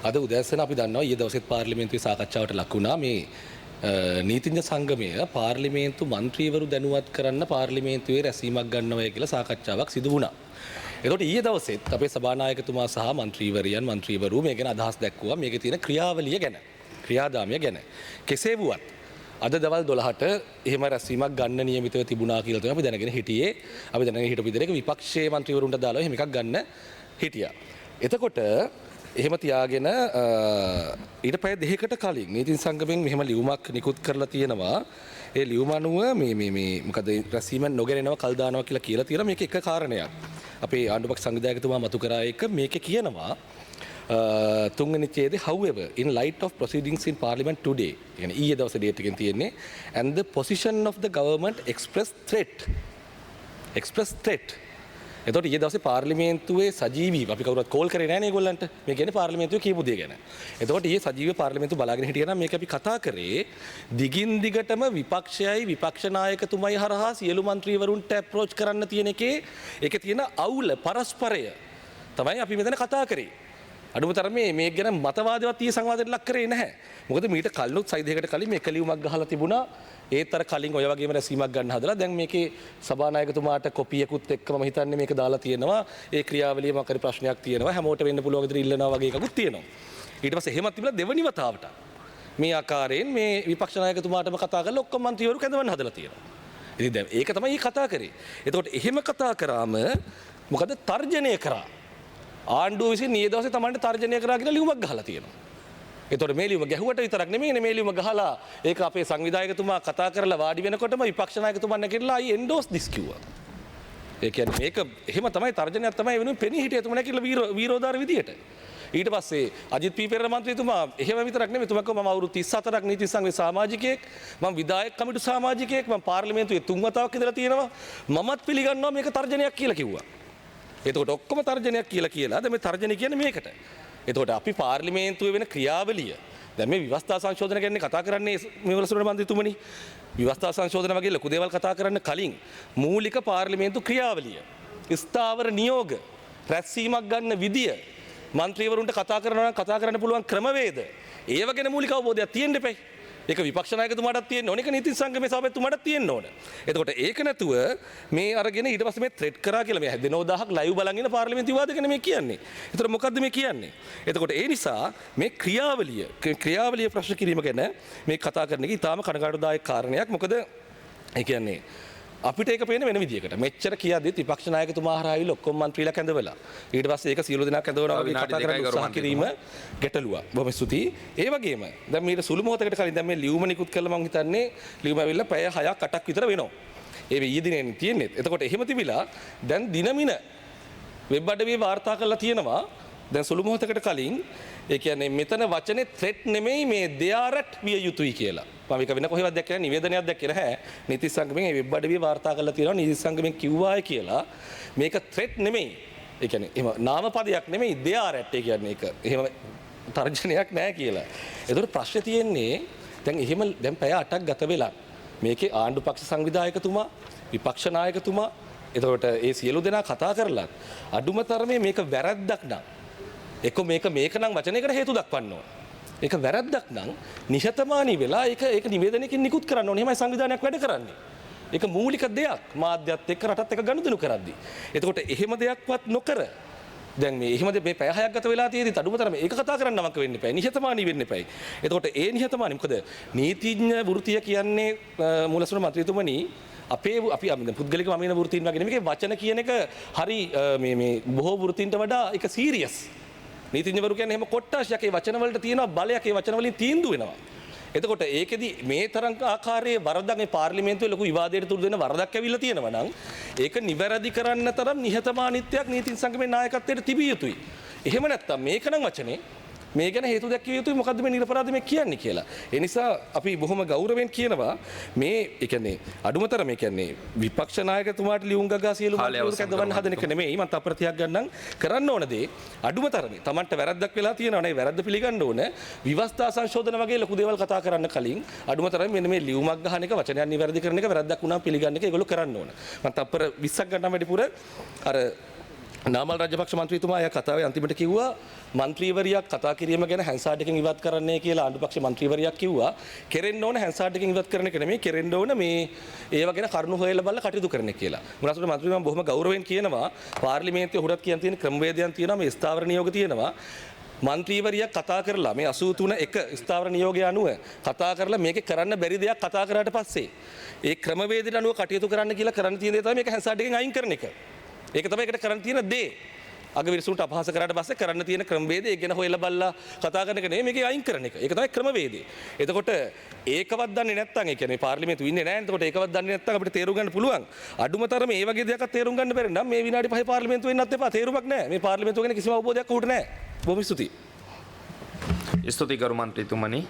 අද උදෑසන අපි දන්නවා ඊයේ දවසේත් පාර්ලිමේන්තුවේ සාකච්ඡාවට ලක් වුණා මේ නීතිඥ සංගමය පාර්ලිමේන්තු මන්ත්‍රීවරු දැනුවත් කරන්න පාර්ලිමේන්තුවේ රැස්වීමක් ගන්නවයි කියලා සාකච්ඡාවක් සිදු වුණා. එතකොට ඊයේ දවසේත් අපේ සභානායකතුමා සහ මන්ත්‍රීවරු මේ ගැන අදහස් දැක්වුවා මේකේ තියෙන ක්‍රියාවලිය ගැන, ක්‍රියාදාමය ගැන. කෙසේ වුවත් අද දවල් 12ට එහෙම රැස්වීමක් ගන්න නියමිතව තිබුණා කියලා තමයි අපි දැනගෙන හිටියේ. අපි දැනගෙන හිටපු විදිහට විපක්ෂයේ මන්ත්‍රීවරුන්ට දාලා එහෙම එකක් ගන්න හිටියා. එතකොට එහෙම තියාගෙන ඊට පැය දෙකකට කලින් නීති සංගමයෙන් මෙහෙම ලියුමක් නිකුත් කරලා තියෙනවා. ඒ ලියුම අනුව මේ මොකද රැස්වීම නොගෙනනවා කල් දානවා කියලා තියෙනවා. මේක එක කාරණයක්. අපේ ආණ්ඩුපක්ෂ සංවිධායකතුමා මතු කරා එක මේකේ කියනවා තුන්වෙනි ඡේදයේ however in light of proceedings in parliament today يعني ඊයේ දවසේ date එකෙන් තියෙන්නේ and the position of the government expressed threat එතකොට ඊයේ දවසේ පාර්ලිමේන්තුවේ සජීවීව අපි කවුරුත් කෝල් කරේ නැහැ නේ ඒගොල්ලන්ට. මේ කියන්නේ පාර්ලිමේන්තුවේ කියපු දේ ගැන. එතකොට ඊයේ සජීවීව පාර්ලිමේන්තුව බලාගෙන හිටියා නම් මේක අපි කතා කරේ දිගින් දිගටම විපක්ෂයයි විපක්ෂ නායකතුමයි හරහා සියලු മന്ത്രിවරුන්ට අප්‍රෝච් කරන්න තියෙන ඒකේ තියෙන අවුල පරස්පරය තමයි අපි මෙතන කතා කරේ. අඩුම තරමේ මේක ගැන මතවාදවත් ඊයේ සංවාදයට ලක් කරේ නැහැ. මොකද මීට කලිනුත් සයි දෙකකට කලින් මේක ලියුමක් ගහලා තිබුණා. ඒත් අර කලින් ඔය වගේම රැසීමක් ගන්න හදලා දැන් මේකේ සභානායකතුමාට කොපියකුත් එක්ක මම හිතන්නේ මේක දාලා තියෙනවා. ඒ ක්‍රියාවලිය මොකක් හරි ප්‍රශ්නයක් තියෙනවා. හැමෝට වෙන්න පුළුවන් විදිහට ඉල්ලනවා වගේ එකකුත් තියෙනවා. ඊට පස්සේ එහෙමත් තිබුණා දෙවනි වතාවට. මේ ආකාරයෙන් මේ විපක්ෂ නායකතුමාටම කතා කරලා ඔක්කොම മന്ത്രിවරු කැඳවන්න හදලා තියෙනවා. ඉතින් දැන් ඒක තමයි කතා කරේ. එතකොට එහෙම කතා කරාම මොකද තර්ජනය කරා. ආණ්ඩුව විසින් ඊයේ දවසේ Tamanට තර්ජනය කරා කියලා ලියුමක් ගහලා තියෙනවා. එතකොට මේ ලියුම ගැහුවට විතරක් නෙමෙයිනේ මේ ලියුම ගහලා ඒක අපේ සංවිධායකතුමා කතා කරලා වාඩි වෙනකොටම විපක්ෂ නායකතුමා නැගිටලා I endorse this කිව්වා. ඒ කියන්නේ මේක එහෙම තමයි තර්ජනයක් තමයි වෙනුවෙන් පෙනී හිටියේ තුම නැගිටලා වීරෝදාර විදියට. ඊට පස්සේ අජිත් පීපෙරේර මන්ත්‍රීතුමා එහෙම විතරක් නෙමෙයි තුමා කිව්වා මම අවුරුදු 34ක් නීති සංඝයේ සමාජිකයෙක් මම විධායක කමිටු සමාජිකයෙක් මම පාර්ලිමේන්තුවේ 3 වතාවක් ඉඳලා තියෙනවා මමත් පිළිගන්නවා මේක තර්ජනයක් කියලා කිව්වා. එතකොට ඔක්කොම තර්ජනයක් කියලා දැන් මේ තර්ජනය කියන්නේ මේකට. එතකොට අපි පාර්ලිමේන්තුවේ වෙන ක්‍රියාවලිය දැන් මේ ව්‍යවස්ථා සංශෝධන ගැන කතා කරන්නේ මේවල සුරණ මන්ත්‍රීතුමනි. ව්‍යවස්ථා සංශෝධන වගේ ලොකු දේවල් කතා කරන්න කලින් මූලික පාර්ලිමේන්තු ක්‍රියාවලිය, ස්ථාවර නියෝග, රැස්වීමක් ගන්න විදිය, මන්ත්‍රීවරුන්ට කතා කරනවා නම් කතා කරන්න පුළුවන් ක්‍රමවේද, ඒව ගැන මූලික අවබෝධයක් තියෙන්න එපයි. ඒක විපක්ෂ නායකතුමාටත් තියෙන්න ඕන. ඒක නීති සංගමේ සභාපතිතුමාටත් තියෙන්න ඕන. එතකොට ඒක නැතුව මේ අරගෙන ඊට පස්සේ මේ ත්‍රෙට් කරා කියලා මේ 90000ක් ලයිව් බලන් ඉන්න පාර්ලිමේන්තු විවාද ගැන මේ කියන්නේ. ඒතර මොකද්ද මේ කියන්නේ? එතකොට ඒ නිසා මේ ක්‍රියාවලිය ප්‍රශ්න කිරීම ගැන මේ කතා කරන එක ඉතාම කනගාටුදායක කාරණයක්. මොකද ඒ කියන්නේ අපිට ඒක පේන වෙන විදියකට. මෙච්චර කියද්දිත් විපක්ෂ නායකතුමා හරහා ආවිල ඔක්කොම മന്ത്രിලා කැඳවලා. ඊට පස්සේ ඒක සියලු දෙනා කැඳවනවා වගේ කතා කරන උත්සාහ කිරීම ගැටලුවක්. බොහොම ස්තුතියි. ඒ වගේම දැන් මීට සුළු මොහොතකට කලින් දැන් මේ ලියුම නිකුත් කළා මම හිතන්නේ ලියුම ඇවිල්ලා පැය 6ක් 8ක් විතර වෙනවා. ඒ ඊයේ දිනේ තියෙන්නේ. එතකොට එහෙම තිබිලා දැන් දිනමින වෙබ් අඩවියේ වාර්තා කරලා තියෙනවා. දැන් සුළු මොහොතකට කලින් ඒ කියන්නේ මෙතන වචනේ threat නෙමෙයි මේ they are at විය යුතුයි කියලා. මම ඒක වෙන කොහෙවත් දැක්කේ නැහැ, නිවේදනයක් දැක්කේ නැහැ. නීති සංගමයෙන් මේ වෙබ් අඩවියේ වාර්තා කරලා තියෙනවා නීති සංගමයෙන් කිව්වාය කියලා. මේක threat නෙමෙයි. ඒ කියන්නේ එහෙම නාමපදයක් නෙමෙයි they are at ඒ කියන්නේ ඒක. එහෙම තර්ජනයක් නැහැ කියලා. ඒතකොට ප්‍රශ්නේ තියෙන්නේ දැන් පැය 8ක් ගත වෙලා මේකේ ආණ්ඩු පක්ෂ සංවිධායකතුමා, විපක්ෂ නායකතුමා එතකොට ඒ සියලු දෙනා කතා කරලා අඩුම තරමේ මේක වැරද්දක් නම් මේක නම් වචනයකට හේතු දක්වන්න ඕන. ඒක වැරද්දක් නම් නිහතමානී වෙලා ඒක නිවේදනයකින් නිකුත් කරන්න ඕනේ. එහෙමයි සංවිධානයක් වැඩ කරන්නේ. ඒක මූලික දෙයක් මාධ්‍යත් එක්ක රටත් එක්ක ගනුදෙනු කරද්දී. එතකොට එහෙම දෙයක්වත් නොකර දැන් මේ පැය 6ක් ගත වෙලා තියෙදි අඩුම මේක කතා කරන්න නමක වෙන්න එපා. නිහතමානී වෙන්න එපා. එතකොට ඒ නිහතමානී මොකද නීතිඥ වෘත්තිය කියන්නේ මූලසුර මන්ත්‍රීතුමනි අපි පුද්ගලික මමින වෘත්තීන් වගේ නෙමෙයි වචන කියන එක හරි මේ බොහෝ වෘත්තීන්ට වඩා ඒක සීරියස්. නීතිඥවරු කියන්නේ එහෙම කොට්ටාශයක් ඒ වචන වලට තියෙනවා බලයක් ඒ වචන වලින් තීන්දුව වෙනවා. එතකොට ඒකෙදි මේ තරම් ආකාරයේ වරදක් මේ පාර්ලිමේන්තුවේ ලොකු විවාදයට තුරු දෙන වරදක් ඇවිල්ලා තියෙනවා නම් ඒක නිවැරදි කරන්න තරම් නිහතමානීත්වයක් නීති සංගමේ නායකත්වයට තිබිය යුතුයි. එහෙම නැත්නම් මේක නම් වචනේ මේ ගැන හේතු දැක්විය යුතුයි මොකද්ද මේ නිරපරාධ මේ කියන්නේ කියලා. ඒ නිසා අපි බොහොම ගෞරවයෙන් කියනවා මේ ඒ කියන්නේ අඩුමතර මේ කියන්නේ විපක්ෂ නායකතුමාට ලියුම් ගගා සියලු මන්ත්‍රීවරු කැඳවන්න හදන එක නෙමෙයි මම තප්පරතියක් ගන්නම් කරන්න ඕන දේ අඩුමතරමේ Tamanට වැරද්දක් වෙලා තියෙනවා නේ වැරද්ද පිළිගන්න ඕන විවස්ථා සංශෝධන වගේ ලොකු දේවල් කතා කරන්න කලින් අඩුමතරමේ මෙන්න මේ ලියුමක් ගහන එක වචනයක් නිවැරදි කරන එක වැරද්දක් වුණා පිළිගන්න එක ඒගොල්ලෝ කරන්න ඕන. මම තප්පර 20ක් ගන්නම් වැඩිපුර අර නාමල් රාජපක්ෂ මන්ත්‍රීතුමා අය කතාවේ අන්තිමට කිව්වා මන්ත්‍රීවරියක් කතා කිරීම ගැන හැන්සාඩ් එකෙන් ඉවත් කරන්නේ කියලා ආණ්ඩුපක්ෂ මන්ත්‍රීවරියක් කිව්වා. කෙරෙන්න ඕන හැන්සාඩ් එකෙන් ඉවත් කරන එක නෙමෙයි කෙරෙන්න ඕන මේ ඒව ගැන කරුණු හොයලා බලලා කටයුතු කරන එක කියලා. මුලසුර මන්ත්‍රීතුමා බොහොම ගෞරවයෙන් කියනවා පාර්ලිමේන්තුවේ උඩත් කියන තියෙන ක්‍රමවේදයන් තියෙනවා මේ ස්ථාවර නියෝග තියෙනවා. මන්ත්‍රීවරියක් කතා කරලා මේ 83 එක ස්ථාවර නියෝගය අනුව කතා කරලා මේක කරන්න බැරි දෙයක් කතා කරාට පස්සේ ඒ ක්‍රමවේදයට අනුව කටයුතු කරන්න කියලා කරන්න තියෙන දේ තමයි මේක හැන්සාඩ් එකෙන් අයින් කරන එක. ඒක තමයි ඒකට කරන්න තියෙන දේ. අගවිරසුන්ට අපහාස කරාට පස්සේ කරන්න තියෙන ක්‍රමවේදය ඒක ගැන හොයලා බලලා කතා කරන එක නෙමෙයි මේකේ අයින් කරන එක. ඒක තමයි ක්‍රමවේදය. එතකොට ඒකවත් දන්නේ නැත්නම් ඒ කියන්නේ පාර්ලිමේන්තුවේ ඉන්නේ නැහැ. එතකොට ඒකවත් දන්නේ නැත්නම් අපිට තේරුම් ගන්න පුළුවන්. අඩුම තරමේ මේ වගේ දෙයක් තේරුම් ගන්න බැරි නම් මේ විනාඩි 5 පාර්ලිමේන්තුවේ ඉන්නත් එපා. තේරුමක් නැහැ. මේ පාර්ලිමේන්තුව ගැන කිසිම අවබෝධයක් උඩ නැහැ. බොහොම ස්තුතියි. ස්තුතියි ගරු මන්ත්‍රීතුමනි.